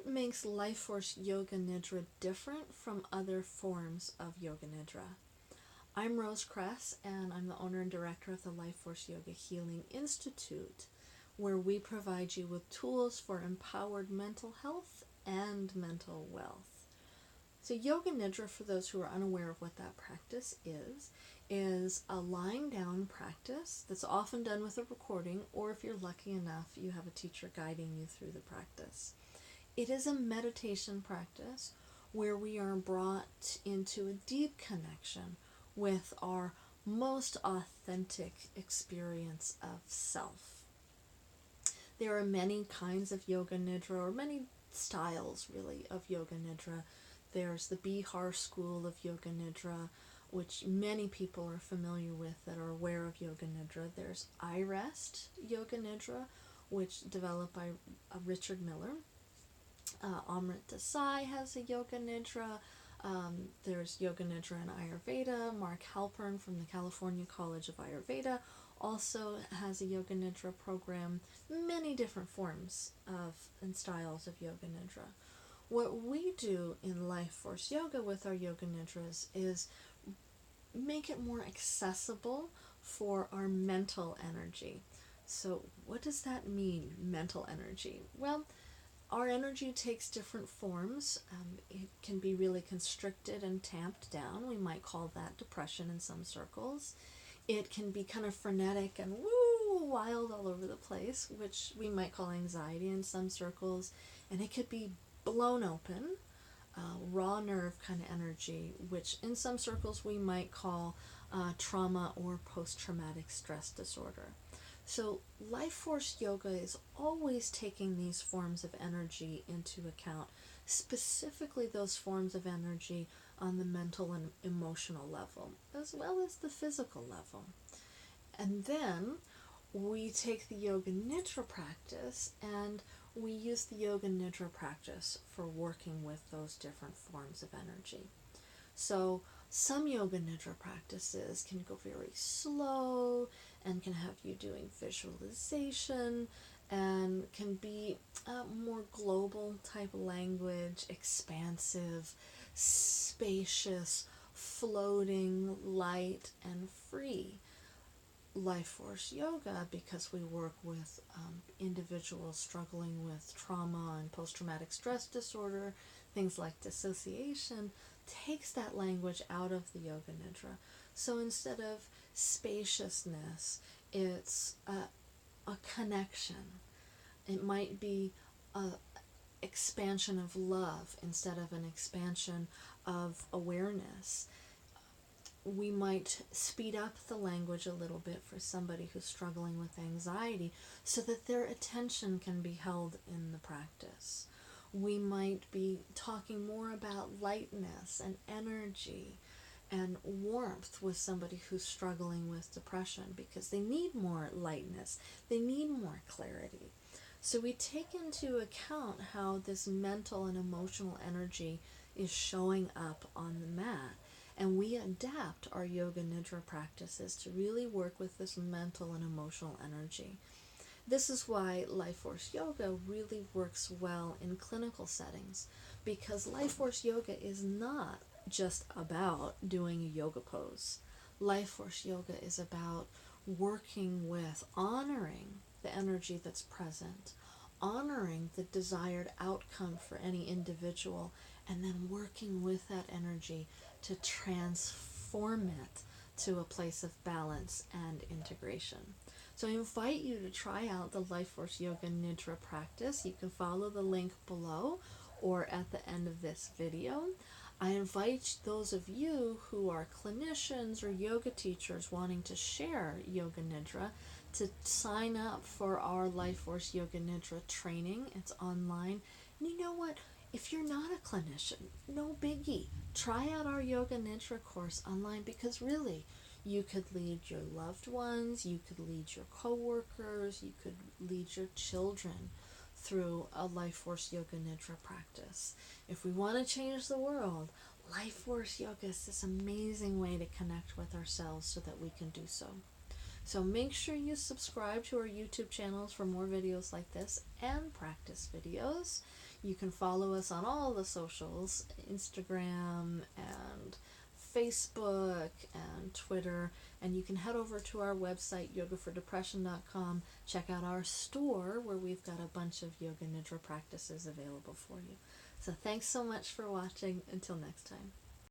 What makes LifeForce Yoga Nidra different from other forms of Yoga Nidra? I'm Rose Kress, and I'm the owner and director of the LifeForce Yoga Healing Institute, where we provide you with tools for empowered mental health and mental wealth. So Yoga Nidra, for those who are unaware of what that practice is a lying down practice that's often done with a recording, or if you're lucky enough, you have a teacher guiding you through the practice. It is a meditation practice where we are brought into a deep connection with our most authentic experience of self. There are many kinds of Yoga Nidra, or many styles really of Yoga Nidra. There's the Bihar school of Yoga Nidra, which many people are familiar with that are aware of Yoga Nidra. There's I Rest Yoga Nidra, which developed by Richard Miller. Amrit Desai has a Yoga Nidra. There's Yoga Nidra in Ayurveda. Mark Halpern from the California College of Ayurveda also has a Yoga Nidra program. Many different forms of and styles of Yoga Nidra. What we do in LifeForce Yoga with our Yoga Nidras is make it more accessible for our mental energy. So what does that mean, mental energy? Well, our energy takes different forms. It can be really constricted and tamped down. We might call that depression in some circles. It can be kind of frenetic and wild all over the place, which we might call anxiety in some circles. And it could be blown open, raw nerve kind of energy, which in some circles we might call trauma or post-traumatic stress disorder. So LifeForce Yoga is always taking these forms of energy into account, specifically those forms of energy on the mental and emotional level, as well as the physical level. And then we take the Yoga Nidra practice and we use the Yoga Nidra practice for working with those different forms of energy. So some Yoga Nidra practices can go very slow and can have you doing visualization and can be more global type language, expansive, spacious, floating, light, and free. LifeForce Yoga, because we work with individuals struggling with trauma and post-traumatic stress disorder, things like dissociation, takes that language out of the Yoga Nidra. So instead of spaciousness, it's a connection. It might be an expansion of love instead of an expansion of awareness. We might speed up the language a little bit for somebody who's struggling with anxiety so that their attention can be held in the practice. We might be talking more about lightness and energy and warmth with somebody who's struggling with depression because they need more lightness, they need more clarity. So we take into account how this mental and emotional energy is showing up on the mat. And we adapt our Yoga Nidra practices to really work with this mental and emotional energy. This is why LifeForce Yoga really works well in clinical settings, because LifeForce Yoga is not just about doing a yoga pose. LifeForce Yoga is about working with, honoring the energy that's present, honoring the desired outcome for any individual, and then working with that energy to transform it to a place of balance and integration. So I invite you to try out the LifeForce Yoga Nidra practice. You can follow the link below or at the end of this video. I invite those of you who are clinicians or yoga teachers wanting to share Yoga Nidra to sign up for our LifeForce Yoga Nidra training. It's online. And you know what? If you're not a clinician, no biggie. Try out our Yoga Nidra course online, because really, you could lead your loved ones, you could lead your coworkers, you could lead your children through a LifeForce Yoga Nidra practice. If we want to change the world, LifeForce Yoga is this amazing way to connect with ourselves so that we can do so. So make sure you subscribe to our YouTube channels for more videos like this and practice videos. You can follow us on all the socials, Instagram and Facebook and Twitter, and you can head over to our website, yogafordepression.com, check out our store where we've got a bunch of Yoga Nidra practices available for you. So thanks so much for watching. Until next time.